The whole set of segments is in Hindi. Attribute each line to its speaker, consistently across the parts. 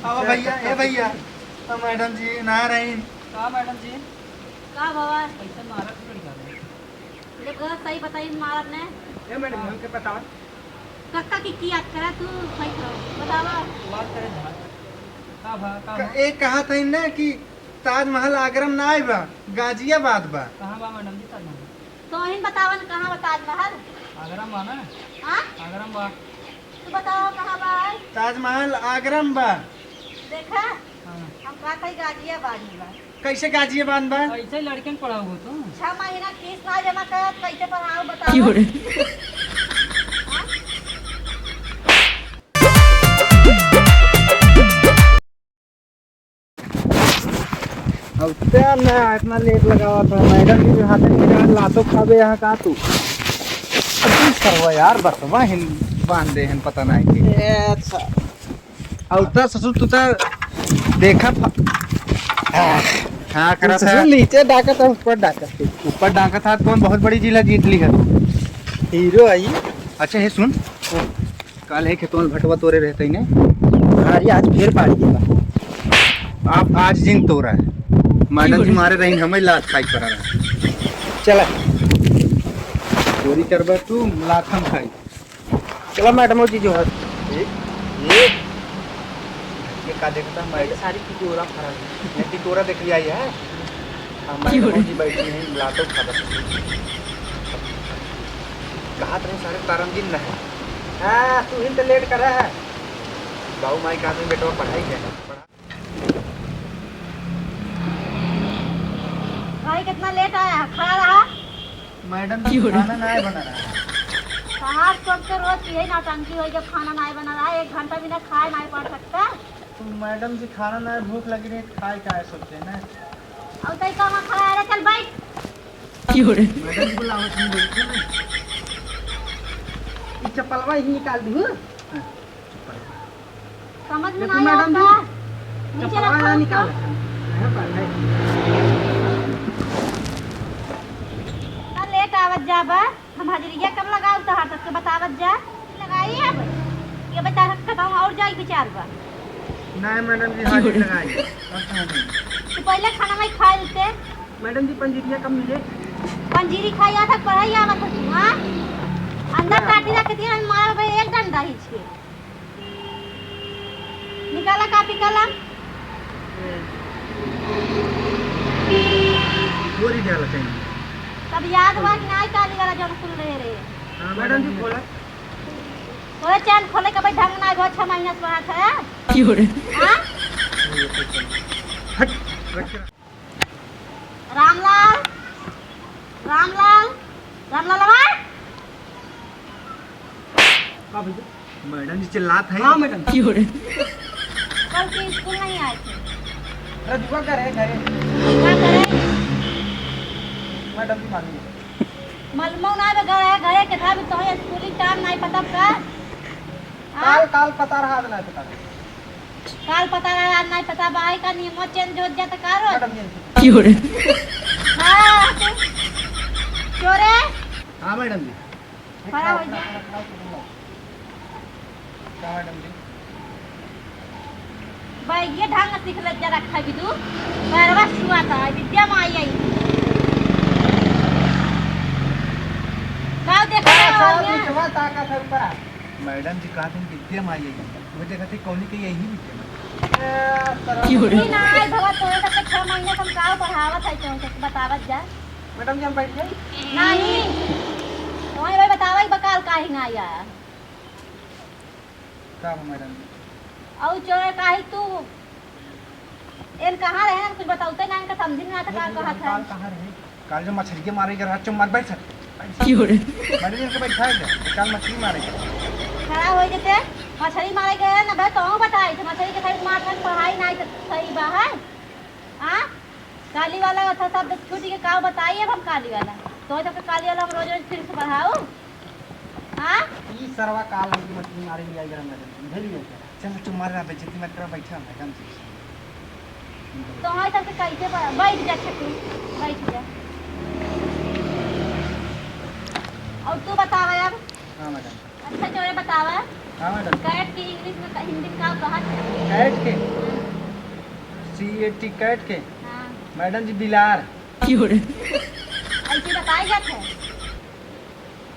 Speaker 1: आओ भैया, ए भैया, मैडम जी ना रही।
Speaker 2: का मैडम जी
Speaker 3: का बाबा
Speaker 2: पैसा मारा क्यों नहीं कर रहे?
Speaker 3: देखो सही बताई मारत ने
Speaker 2: ए मैडम हमके बताओ।
Speaker 3: कक्का की याद करा तू सही करो बतावा।
Speaker 2: बात करे धा का
Speaker 1: एक कहा था ना कि ताजमहल आगरा में ना आए बा, गाजियाबाद बा।
Speaker 2: कहां बा मैडम जी ताजमहल?
Speaker 3: तो इन बतावन कहां बता ताजमहल?
Speaker 2: आगरा में बा ना?
Speaker 3: हां
Speaker 2: आगरा में बा।
Speaker 3: तू बताओ कहां बा?
Speaker 1: ताजमहल आगरा में बा।
Speaker 3: देखा
Speaker 2: हां
Speaker 3: हम का कहीं गाजियाबाद में बा।
Speaker 1: कैसे गाजियाबाद बा?
Speaker 2: ऐसे ही लड़के पढ़ाओ हो तो
Speaker 3: 6 महीना फीस ना जमा कर कैसे पढ़ाओ बताओ।
Speaker 1: अब क्या ना इतना लेट लगावा था मैडम जी हाथ में लातो खाबे यहाँ का तू करवा यार बसवा हिन बांध दे हिन पता नहीं कि अच्छा अब ता ससुर तू ता देखा हाँ करा था नीचे डाका था ऊपर डाका था कौन बहुत बड़ी जिला जीत ली है हीरो आई। अच्छा है सुन कल है खेतों भटवा तोरे रहते ही ने भारी आज फिर पाड़ी देगा आप आज जिन तोरा है मैडम जी मारे रही हमें लात खाई पड़ा रहा चला चोरी करबा तू लात हम खाई चला मैडम जी जो है ये का देखता मैडम सारी टिकोरा खराब है टिकोरा देख लिया है मैडम जी बैठी है लातों खाता कहा रहे सारे तारमदीन न है हाँ तू ही तो लेट कर रहा है बाबू माई का बेटा पढ़ाई है
Speaker 3: भाई कितना लेट आया खड़ा रहा।
Speaker 1: मैडम जी खाना नहीं बना रहा
Speaker 3: कहाँ सबसे रोज यही नौटंकी हो जब खाना नहीं बना रहा है 1 घंटा बिना खाए नहीं पड़ सकता।
Speaker 1: तो मैडम जी खाना नहीं भूख लगी रही खाए का है सोचते हैं ना
Speaker 3: अब तई कहाँ खड़ा है रे चल बैठ।
Speaker 1: मैडम जी बुलाओ तुम देखो ना ये चप्पलवा ही निकाल दूँ
Speaker 3: समझ में
Speaker 1: देखो
Speaker 3: नहीं
Speaker 1: मैडम
Speaker 3: आता
Speaker 1: जी
Speaker 3: नीचे
Speaker 1: चप्पलवा
Speaker 3: रखो
Speaker 1: ना
Speaker 3: उसको।
Speaker 1: निकाल
Speaker 3: ना लेट आवत जा बा हम हाजिरिया कब लगाओ तो हाथ के बतावत जा लगाई अब ये बता खत्म और जाई विचार बा।
Speaker 1: नहीं मैडम जी हाजिर लगाई
Speaker 3: तो पहले खाना में खा लेते
Speaker 1: मैडम जी पंजीरिया कब मिले
Speaker 3: पंजीरी खाया था पढ़ाई आवत तू हां अंदर काटी रख दिया मार भाई एक डंडा ही छे निकाला कापी कलम
Speaker 1: पूरी डाला चाहिए
Speaker 3: तब याद हुआ कि नहीं काली वाला जब सुन रहे रे।
Speaker 1: हाँ मैडम जी बोला
Speaker 3: ओए चैन खोले का भाई ढंग ना गो 6 महीना से बात है हां
Speaker 1: हट रख
Speaker 3: रामलाल रामलाल रामलाल आवाज
Speaker 1: का भैया मैडम जी चिल्लात है
Speaker 2: हां मैडम
Speaker 3: कल की स्कूल नहीं आए थे
Speaker 1: रजुआ करे घरे
Speaker 3: क्या करे
Speaker 1: मैडम जी मालूम
Speaker 3: मालूम ना बे घरे के था भी तो स्कूल टाइम नहीं पता का
Speaker 1: काल काल पता रहा नहीं पता
Speaker 3: काल पता रहा नहीं पता भाई का नियम चेंज हो जाता कारो
Speaker 1: मैडम जी
Speaker 3: हां चोरे
Speaker 1: हाँ मैडम जी
Speaker 3: खड़ा हो जा
Speaker 1: क्या मैडम जी
Speaker 3: भाई ये ढंग सीख ले जरा रखा भी तू पैरवा छुआ था विद्या में आई आई गाँव देखा मैडम जी कहा थे विद्या में आई आई वो देखा थी कौन की यही विद्या ना आई भगत तोरे तक 6 महीने हम गाँव पढ़ावत है तो बतावत जा
Speaker 1: मैडम जी हम बैठ गए
Speaker 3: नहीं वही भाई बतावा बकाल काहे ना आया
Speaker 1: क्या मैडम जी
Speaker 3: और चोरे काहे तू एन कहां रहे कुछ बताउते ना इनका समझ में आता का कहा था
Speaker 1: काल कहां रहे काल जो मछली के मारे के रहा चुम मार बैठ सकते मैडम जी को बैठाए थे काल मछली मारे
Speaker 3: खड़ा हो जते मछली मारे गए ना भाई तो बताई थे मछली के साथ मार पढ़ाई नहीं सही बा है हां काली वाला था सब छूट के का बताइए हम काली वाला तो जब काली वाला हम रोज रोज फिर से पढ़ाओ हां
Speaker 1: ई सरवा काल हम मछली मारे लिया गया मैडम भेल गया चल तुम मार रहा बेइज्जती मत करो बैठा मैडम जी
Speaker 3: तो हां तब कैसे बैठ जा छटू बैठ जा और तू बतावा यार
Speaker 1: हां मैडम
Speaker 3: अच्छा चोरे बतावा
Speaker 1: हाँ मैडम।
Speaker 3: कैट की इंग्लिश में हिंदी में का कहत है?
Speaker 1: कैट के CAT कैट के
Speaker 3: हाँ
Speaker 1: मैडम जी बिलार।
Speaker 3: ऐसे बताई जाते हैं।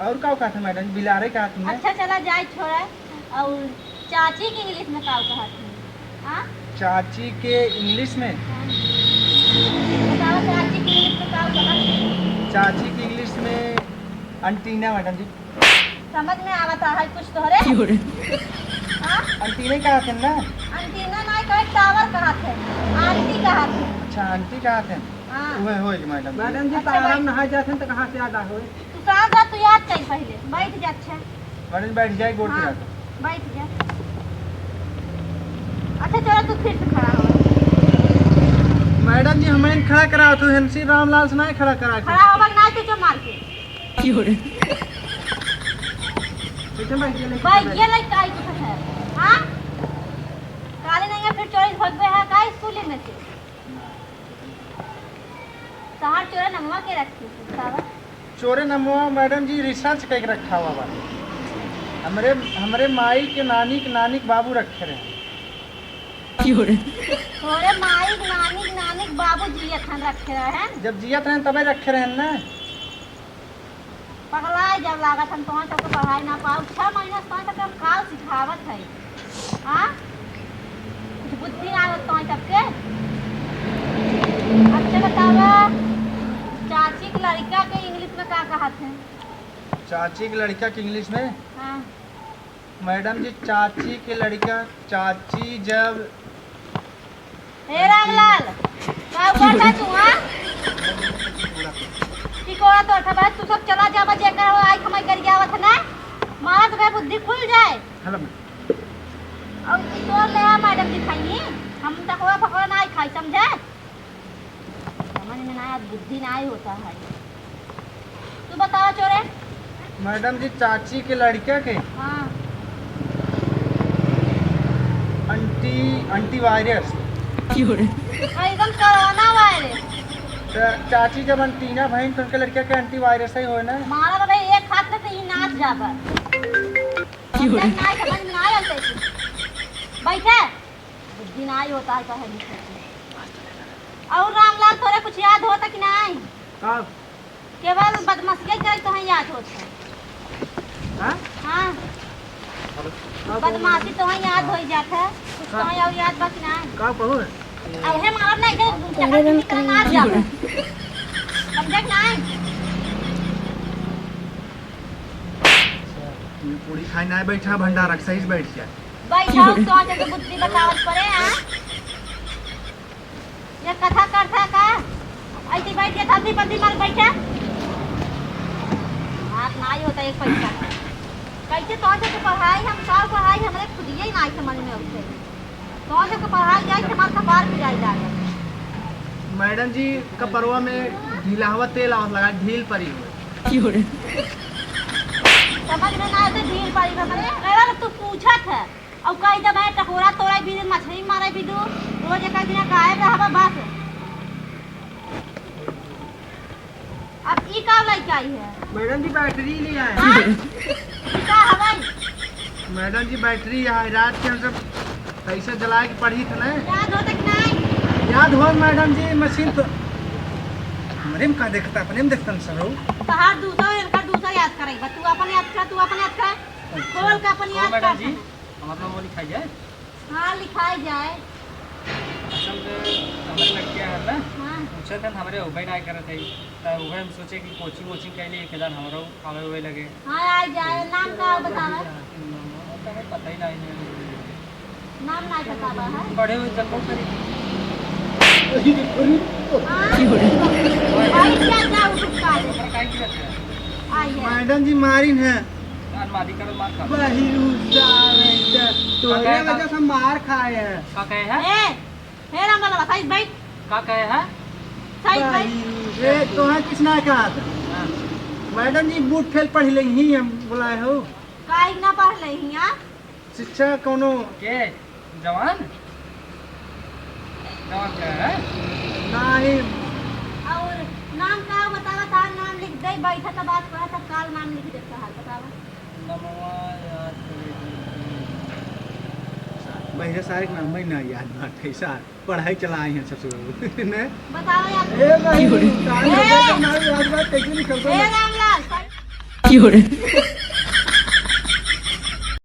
Speaker 1: और का कहा था मैडम जी? बिलारे कहा तुमने?
Speaker 3: अच्छा चला जाए छोड़ा। और चाची की इंग्लिश में का कहत है? हाँ
Speaker 1: चाची के इंग्लिश में?
Speaker 3: बताओ चाची की इंग्लिश में का कहत है?
Speaker 1: चाची की इंग्लिश में अंटीना मैडम जी।
Speaker 3: समझ में आवता है कुछ तोहरे? हाँ
Speaker 1: अंटीना कहा थे ना?
Speaker 3: अंटीना नहीं कहे टावर कहा थे, आंटी कहा थे।
Speaker 1: अच्छा आंटी कहा थे।
Speaker 3: हाँ
Speaker 1: वह हो मैडम जी।
Speaker 2: मैडम जी
Speaker 3: अच्छा,
Speaker 2: ताराम नहा जाते हैं तो कहाँ से याद आ होए?
Speaker 3: तू कहाँ जा, तू याद कर पहले बैठ जा। अच्छा
Speaker 1: मैडम जी बैठ जाए गोड़
Speaker 3: हाँ
Speaker 1: हाँ।
Speaker 3: बैठ जा। अच्छा चलो तू फिर से खड़ा हो।
Speaker 1: मैडम जी हमें खड़ा करा तो हंसी रामलाल से नहीं खड़ा करा
Speaker 3: खड़ा होगा ना तुझे मार के बैठ ये लग काई कुछ है। हाँ काले नहीं है फिर चोरी भगवे है का स्कूल में से शहर चोरा नमवा के रखी सावा
Speaker 1: चोरे नमवा मैडम जी रिसर्च करके रखा हुआ बा। हमरे माई के नानी के बाबू रखे रहे।
Speaker 3: थोड़े माई नानी बाबू जी अखन रखे रहे हैं।
Speaker 1: जब जियत रहे तबे रखे रहे ना।
Speaker 3: पगलाए जब लागत हम तुम्हारे सबको पढ़ाई ना पाओ 6 महीना से तक हम काल सिखावत है। हाँ कुछ बुद्धि ना होत तुम्हारे सबके। अच्छा बतावा चाची के लड़का के इंग्लिश में क्या कहत है?
Speaker 1: चाची के लड़का के इंग्लिश में?
Speaker 3: हाँ
Speaker 1: मैडम जी चाची के लड़का चाची जब
Speaker 3: हे रामलाल का हुआ था तू? हाँ कोड़ा तो अठा बात तू सब चला जावा जे कर आई कमाई कर जावत ना मारा तो बुद्धि खुल जाए।
Speaker 1: हेलो
Speaker 3: और तो ले आ मैडम जी खाई हम तक हुआ पकड़ा ना खाई समझे? समझ में ना बुद्धि ना होता है। तू बताओ चोरे।
Speaker 1: मैडम जी चाची के लड़का के
Speaker 3: हाँ
Speaker 1: अंटी वायरस
Speaker 3: एकदम कोरोना वायरस।
Speaker 1: चाची जब अंटीना बहन तो उनके लड़के के एंटी वायरस ही हो ना।
Speaker 3: मारा तो भाई एक हाथ में ही नाच जाबा समझ में ना आते बैठे बुद्धि ना होता है कहे। और रामलाल तोरे कुछ याद होता कि नहीं? केवल बदमाशी करे तो याद होता। हाँ बदमाशी तो याद हो जाता है कुछ तो और याद बा कि नहीं?
Speaker 1: का कहू
Speaker 3: अब है मार नहीं के मार जाबा समझे कि नहीं?
Speaker 1: पूरी खाई ना बैठा भंडारा सही से बैठ जाए।
Speaker 3: बैठो तो जब बुद्धि बतावत पड़े। हाँ ये कथा करता का ऐसे बैठ के थल्दी बंदी मार बैठे बात नहीं होता एक पैसा कैसे तो जब पढ़ाई हम साल पढ़ाई हमारे खुद ही नहीं समझ में आते तो जब पढ़ाई जाए हमारे कपार पे जाए जाए।
Speaker 1: मैडम जी कपरवा में ढीलावा तेल आवत लगा ढील परी हुई
Speaker 3: समझ में ना आते ढील पड़ी हमारे। अरे तू पूछत है और कहीं जब मैं टकोरा तोड़ा भी मछली मारे भी दू रोज एक दिन गायब रहा बस। अब ई का लड़का आई है?
Speaker 1: मैडम जी बैटरी लिया है।
Speaker 3: हाँ? ई का हवाई
Speaker 1: मैडम जी बैटरी है रात के हम सब कैसे जला के पढ़ी थे ना।
Speaker 3: याद होता कि नहीं?
Speaker 1: याद हो मैडम जी मशीन तो हमरे में का देखता अपने में देखता सर हो
Speaker 3: बाहर दूसरा इनका दूसरा याद करेगा तू अपन याद कर खोल का अपन याद
Speaker 2: मैडम
Speaker 3: कर।
Speaker 2: जी हमारा वो लिखाई जाए।
Speaker 3: हाँ लिखाई जाए।
Speaker 2: असल में हमारे लड़कियाँ है ना
Speaker 3: हाँ
Speaker 2: पूछे थे हमारे उभय ना करे थे तब उभय हम सोचे कि कोचिंग के लिए एक हमारा आवे हुए लगे।
Speaker 3: हाँ आ जाए नाम का बतावा।
Speaker 2: हमें पता ही नहीं
Speaker 3: नाम नहीं बतावा है।
Speaker 2: पढ़े हुए जन्म करी
Speaker 3: हाँ भाई क्या जाओ उसका
Speaker 2: काहे की रहते हैं
Speaker 3: आई है।
Speaker 1: मैडम जी मारिन है
Speaker 2: मादी कर मार खा
Speaker 1: तुम्हारे वजह से मार खाए हैं।
Speaker 2: का कहे है
Speaker 3: हे रामलाल साइड बैठ
Speaker 2: का कहे है
Speaker 3: साइड बैठ।
Speaker 1: ये तो है किसने कहा था? मैडम जी बूट फेल पढ़ ले ही हम बुलाए हो
Speaker 3: काहे ना पढ़ ले हिया
Speaker 1: शिक्षा कोनो
Speaker 2: के जवान क्या है
Speaker 1: नहीं।
Speaker 3: और नाम का बतावा था नाम लिख दे बैठा था बात करा था काल नाम लिख देता है बतावा।
Speaker 2: नमवा याद करे
Speaker 1: पहले सारे के नाम नहीं याद बात है सर पढ़ाई चला आई हैं ससुर ने
Speaker 3: बताओ यार
Speaker 1: ए भाई याद बात कैसे नहीं करता
Speaker 3: ए रामलाल